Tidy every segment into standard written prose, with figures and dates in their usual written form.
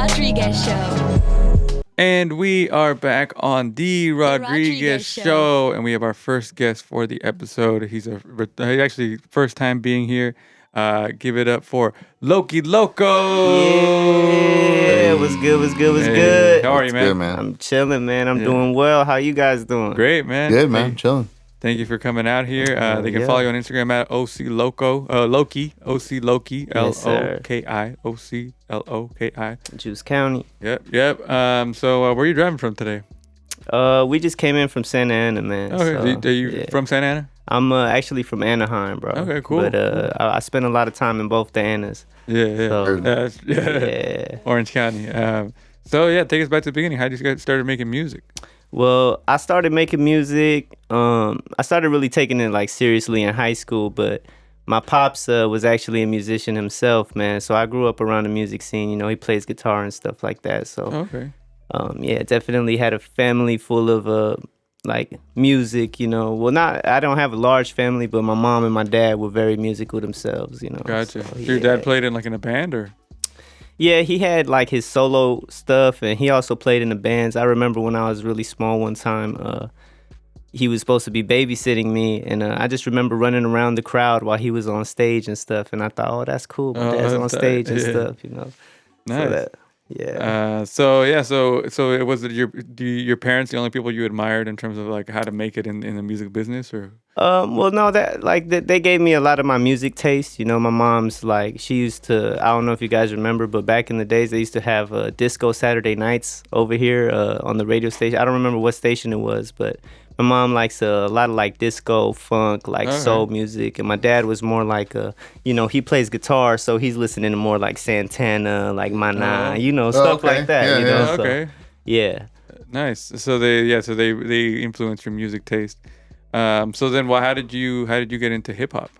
Rodriguez Show. And we are back on the Rodriguez Show, and we have our first guest for the episode. He's actually first time being here. Give it up for Loki Loko. Yeah, what's good? How are you, man? Good, man. I'm chilling, man. I'm doing well. How you guys doing? Great, man. Good, man. Chilling. Thank you for coming out here. They can follow you on Instagram at OC Loko, Loki, OC Loki, Yes, Loki, OC Loki. Juice County. Yep. So where are you driving from today? We just came in from Santa Ana, man. Okay, So, are you from Santa Ana? I'm actually from Anaheim, bro. Okay, cool. But I spent a lot of time in both the Annas. Yeah. So, Yeah. Orange County. Take us back to the beginning. How did you get started making music? Well, I started making music. I started really taking it like seriously in high school, but my pops was actually a musician himself, man. So I grew up around the music scene. You know, he plays guitar and stuff like that. So, definitely had a family full of like music. You know, I don't have a large family, but my mom and my dad were very musical themselves. You know. Gotcha. So, Your dad played in a band or? Yeah, he had like his solo stuff, and he also played in the bands. I remember when I was really small one time, he was supposed to be babysitting me, and I just remember running around the crowd while he was on stage and stuff, and I thought, oh, that's cool. My dad's on stage and stuff, you know. Nice. So So it was your parents the only people you admired in terms of like how to make it in the music business, or? Well, no, they gave me a lot of my music taste. You know, my mom's like, she used to, I don't know if you guys remember, but back in the days, they used to have disco Saturday nights over here on the radio station. I don't remember what station it was, but my mom likes a lot of like disco, funk, like soul music. And my dad was more like, he plays guitar, so he's listening to more like Santana, like Mana, stuff like that. Yeah, you know, yeah. so, Okay. yeah. Nice. So they influenced your music taste. So then, how did you get into hip hop?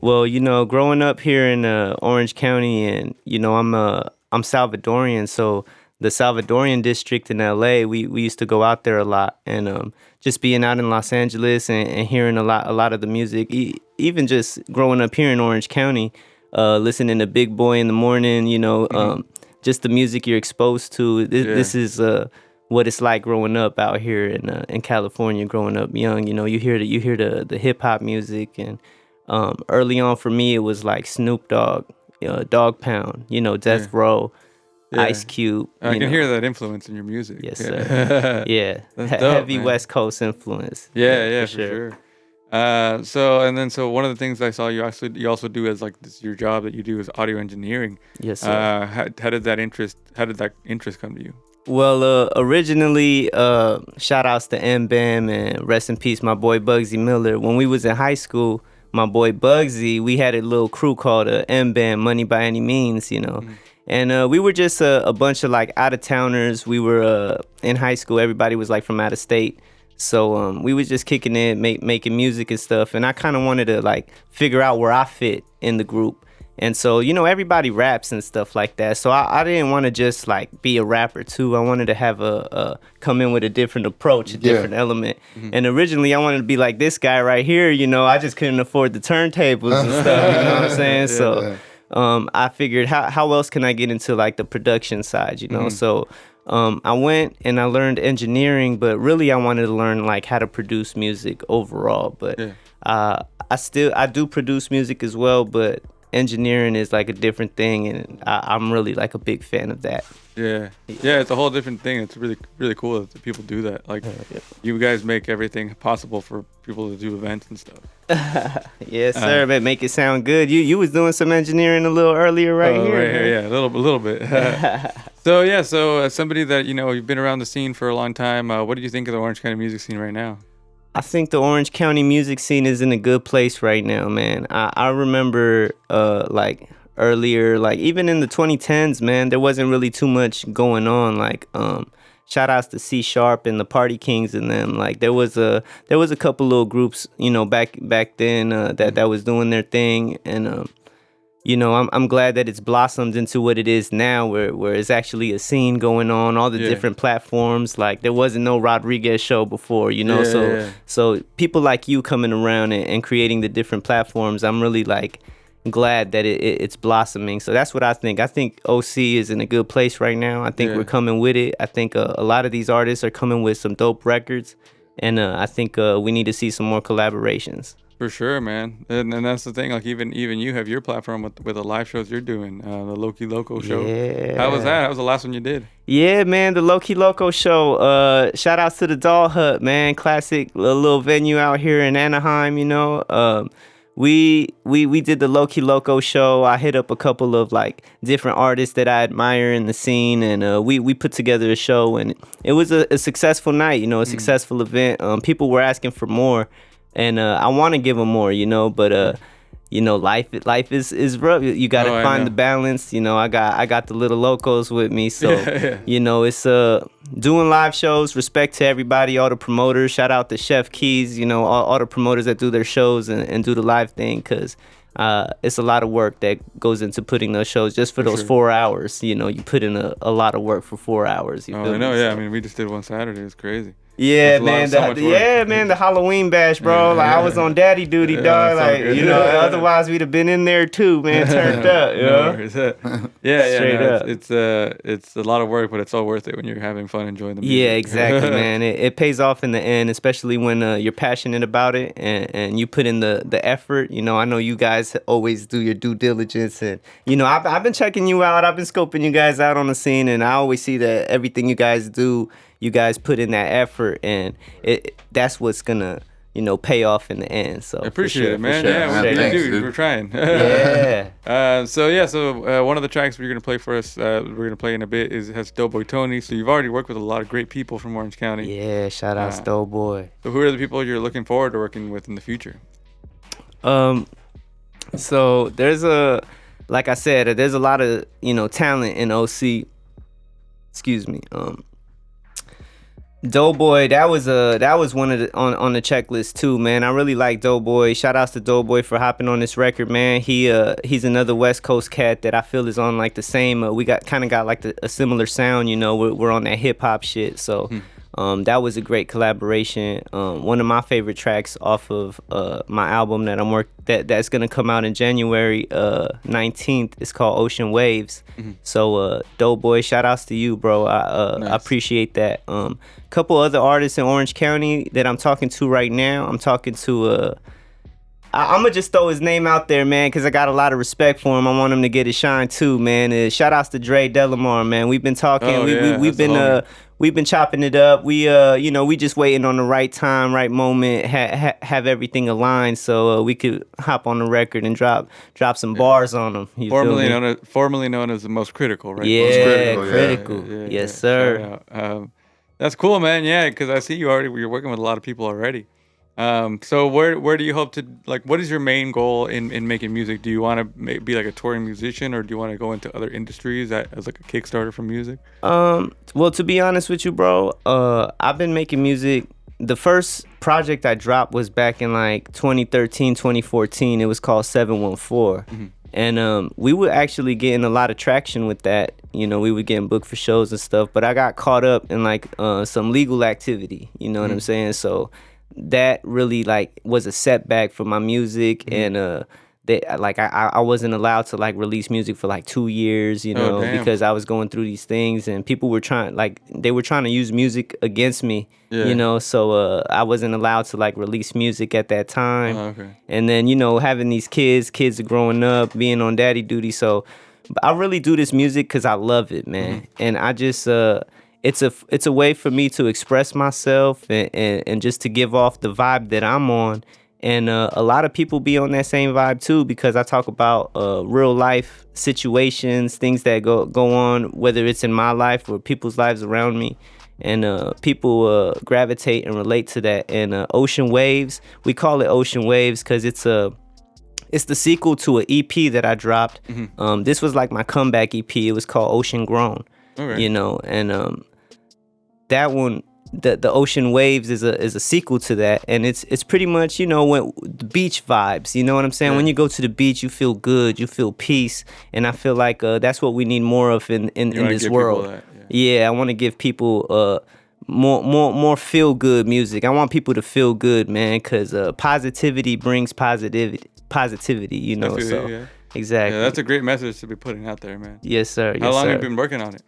Well, growing up here in Orange County, and I'm Salvadorian, so the Salvadorian district in LA, we used to go out there a lot, and just being out in Los Angeles and hearing a lot of the music, even just growing up here in Orange County, listening to Big Boy in the morning, just the music you're exposed to. This is what it's like growing up out here in California, growing up young. You hear the hip hop music, and early on for me it was like Snoop Dogg, Dog Pound, Death Row, Ice Cube. I can hear that influence in your music. Yes, sir. Yeah, That's dope, heavy man. West Coast influence. Yeah, for sure. So one of the things I saw you also do as like this your job that you do is audio engineering. Yes, sir. How did that interest come to you? Well, originally, shout outs to M-Bam and rest in peace, my boy Bugsy Miller. When we was in high school, my boy Bugsy, we had a little crew called M-Bam, Money by Any Means, And we were just a bunch of like out-of-towners. We were in high school. Everybody was like from out of state. So we was just kicking it, making music and stuff. And I kind of wanted to like figure out where I fit in the group. And so, everybody raps and stuff like that. So I didn't want to just like be a rapper too. I wanted to have come in with a different approach, a different element. Mm-hmm. And originally I wanted to be like this guy right here. I just couldn't afford the turntables and stuff. You know what I'm saying? So I figured how else can I get into like the production side, Mm-hmm. So I went and I learned engineering, but really I wanted to learn like how to produce music overall. But I do produce music as well, but engineering is like a different thing, and I'm really like a big fan of that. Yeah, it's a whole different thing. It's really, really cool that people do that. Like, you guys make everything possible for people to do events and stuff. Yes, sir. But make it sound good. You was doing some engineering a little earlier, right here. Right here, yeah, a little bit. So as somebody that you've been around the scene for a long time, what do you think of the Orange County music scene right now? I think the Orange County music scene is in a good place right now, man. I remember like earlier, like even in the 2010s, man, there wasn't really too much going on. Like shout outs to C Sharp and the Party Kings and them. Like there was a couple little groups, back then that was doing their thing, and I'm glad that it's blossomed into what it is now, where it's actually a scene going on, all the different platforms. Like there wasn't no Rodriguez show before, So people like you coming around and creating the different platforms, I'm really like glad that it's blossoming. So that's what I think. I think OC is in a good place right now. I think we're coming with it. I think a lot of these artists are coming with some dope records, and I think we need to see some more collaborations. For sure, man. And that's the thing. Like even you have your platform with the live shows you're doing, the Loki Loko show. Yeah. How was that? How was the last one you did? Yeah, man, the Loki Loko show. Shout outs to the Doll Hut, man. Classic little venue out here in Anaheim, you know. We did the Loki Loko show. I hit up a couple of like different artists that I admire in the scene, and we put together a show, and it was a successful night, you know, a successful event. People were asking for more, and I want to give them more, you know, but you know, life is rough. You got to find the balance. You know, I got the little locos with me, so you know, it's doing live shows. Respect to everybody, all the promoters. Shout out to Chef Keys. You know, all the promoters that do their shows and do the live thing, because it's a lot of work that goes into putting those shows just for those 4 hours. You know, you put in a lot of work for 4 hours. You feel I know. me? Yeah, So, I mean, we just did one Saturday. It's crazy. yeah, man. The Halloween bash, bro. Like I was on daddy duty, dog. Like you know, otherwise we'd have been in there too, man. Turned up, you know. Straight up. It's a lot of work, but it's all worth it when you're having fun, enjoying the music. Yeah, exactly, man. It pays off in the end, especially when you're passionate about it and you put in the effort. You know, I know you guys always do your due diligence, and you know, I've been checking you out. I've been scoping you guys out on the scene, and I always see that everything you guys do, you guys put in that effort, and that's what's gonna, you know, pay off in the end. So I appreciate it, man. Sure. Yeah, we do. We're trying. Yeah. So one of the tracks we're gonna play for us, we're gonna play in a bit, has Doughboy Tony. So you've already worked with a lot of great people from Orange County. Yeah, shout out Doughboy. So who are the people you're looking forward to working with in the future? So like I said, there's a lot of, you know, talent in OC. Excuse me. Doughboy, that was one of the on the checklist too, man. I really like Doughboy. Shout outs to Doughboy for hopping on this record, man. He's another West Coast cat that I feel is on like the same. We got like a similar sound, you know. We're on that hip hop shit, so. That was a great collaboration. One of my favorite tracks off of my album that's gonna come out in January 19th is called Ocean Waves. So Doughboy, shout outs to you, bro. I appreciate that. Couple other artists in Orange County that I'm talking to right now. I'm talking to I'm gonna just throw his name out there, man, because I got a lot of respect for him. I want him to get his shine too, man. Shout outs to Dre Delamar, man. We've been talking. We've been chopping it up. You know, we just waiting on the right time, right moment, have everything aligned so we could hop on the record and drop some bars on them. Formerly known as the Most Critical, right? Yeah, Most critical. Yeah, yes, sir. That's cool, man. Yeah, because I see you're working with a lot of people already. So where do you hope to, like, what is your main goal in making music? Do you want to be like a touring musician, or do you want to go into other industries as like a Kickstarter for music? Well, to be honest with you, bro, I've been making music. The first project I dropped was back in like 2013, 2014. It was called 714. And we were actually getting a lot of traction with that. You know, we were getting booked for shows and stuff, but I got caught up in like some legal activity, you know what I'm saying? So that really like was a setback for my music, and I wasn't allowed to like release music for like 2 years, you know, because I was going through these things, and people were trying to use music against me, you know, so I wasn't allowed to like release music at that time. And then, you know, having these kids are growing up, being on daddy duty, so I really do this music because I love it, man. And I just it's a way for me to express myself and just to give off the vibe that I'm on. And a lot of people be on that same vibe too, because I talk about real life situations, things that go on, whether it's in my life or people's lives around me. And people gravitate and relate to that. And Ocean Waves, we call it Ocean Waves because it's the sequel to an EP that I dropped. This was like my comeback EP. It was called Ocean Grown. You know, and that one, the Ocean Waves is a sequel to that, and it's pretty much, you know, when the beach vibes, you know what I'm saying? When you go to the beach, you feel good, you feel peace, and I feel like that's what we need more of in this world. I want to give people more feel good music. I want people to feel good, man, because positivity brings positivity. positivity, you know. I feel So you, yeah. exactly. Yeah, that's a great message to be putting out there, man. Yes, sir. Yes, How long sir. have you been working on it?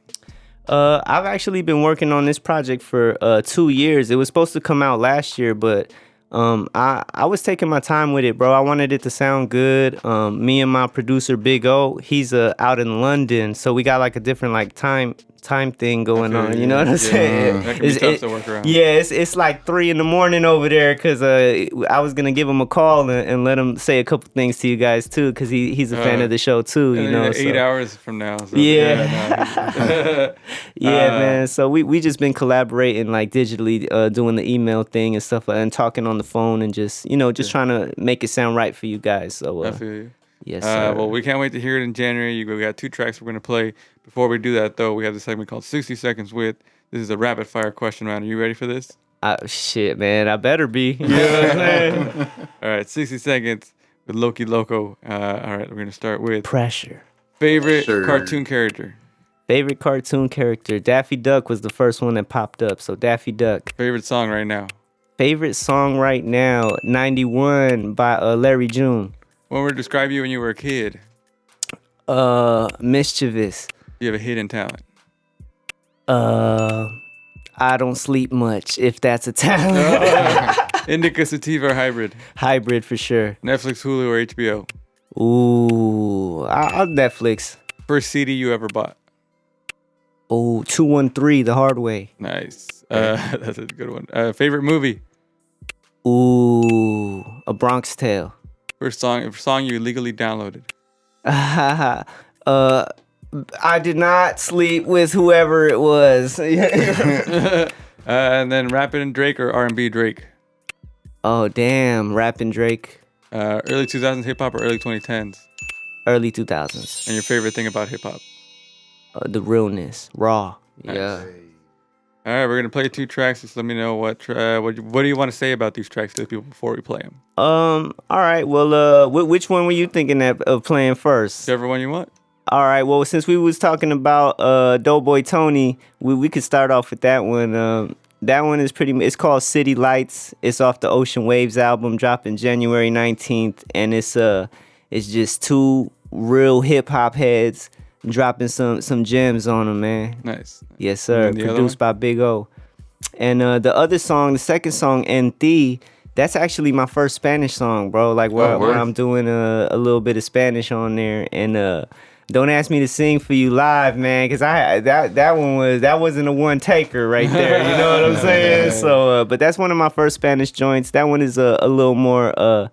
I've actually been working on this project for 2 years. It was supposed to come out last year, but I was taking my time with it, bro. I wanted it to sound good. Me and my producer Big O, he's out in London, so we got like a different like time thing going on. You know what I'm saying? That can be tough to work around. Yeah, it's like 3 a.m. over there because I was gonna give him a call and let him say a couple things to you guys too, because he's a fan of the show too. You know, 8 hours from now. So, yeah. Yeah, man. So we just been collaborating like digitally, doing the email thing and stuff, and talking on the phone and just trying to make it sound right for you guys. So I feel you. yes, sir. Well, we can't wait to hear it in January. We got 2 tracks we're gonna play. Before we do that, though, we have this segment called 60 Seconds with. This is a rapid fire question round. Are you ready for this? Shit, man. I better be. You know what I'm saying? All right, 60 seconds with Loki Loko. All right, we're gonna start with Pressure. favorite cartoon character. Favorite cartoon character. Daffy Duck was the first one that popped up. So Daffy Duck. Favorite song right now. Favorite song right now, 91 by Larry June. What would describe you when you were a kid? Mischievous. You have a hidden talent. I don't sleep much, if that's a talent. Indica, sativa, or hybrid? Hybrid for sure. Netflix, Hulu, or HBO? Ooh, I'll Netflix. First CD you ever bought? Oh, 213, The Hard Way. Nice. That's a good one. Favorite movie? Ooh, A Bronx Tale. First song you illegally downloaded? I did not sleep with whoever it was. And then Rappin' Drake or R&B Drake? Oh, damn. Rapping Drake. Early 2000s hip hop or early 2010s? Early 2000s. And your favorite thing about hip hop? The realness. Raw. Nice. Yeah. All right, we're gonna play 2 tracks. Just let me know what do you want to say about these tracks to the people before we play them. All right. Well, which one were you thinking of playing first? Whichever one you want. All right. Well, since we was talking about Doughboy Tony, we could start off with that one. That one is it's called City Lights. It's off the Ocean Waves album, dropping January 19th, and it's just 2 real hip hop heads dropping some gems on them, man. Nice. Yes, sir. Produced by Big O. And the other song, the second song, En Ti, that's actually my first Spanish song, bro. Like where I'm doing a little bit of Spanish on there. And don't ask me to sing for you live, man, because that wasn't a one taker right there. You know what I'm saying? So, but that's one of my first Spanish joints. That one is a little more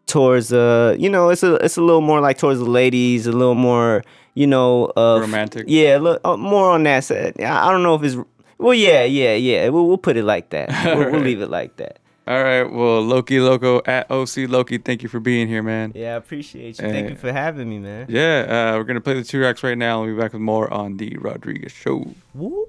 towards it's a little more like towards the ladies, a little more romantic. Yeah, more on that side. I don't know if it's yeah. We'll put it like that. We'll leave it like that. All right. Well, Loki Loko at OC Loki. Thank you for being here, man. Yeah, I appreciate you. Thank you for having me, man. Yeah, we're gonna play the 2 tracks right now. We'll be back with more on the Rodriguez Show. Woo.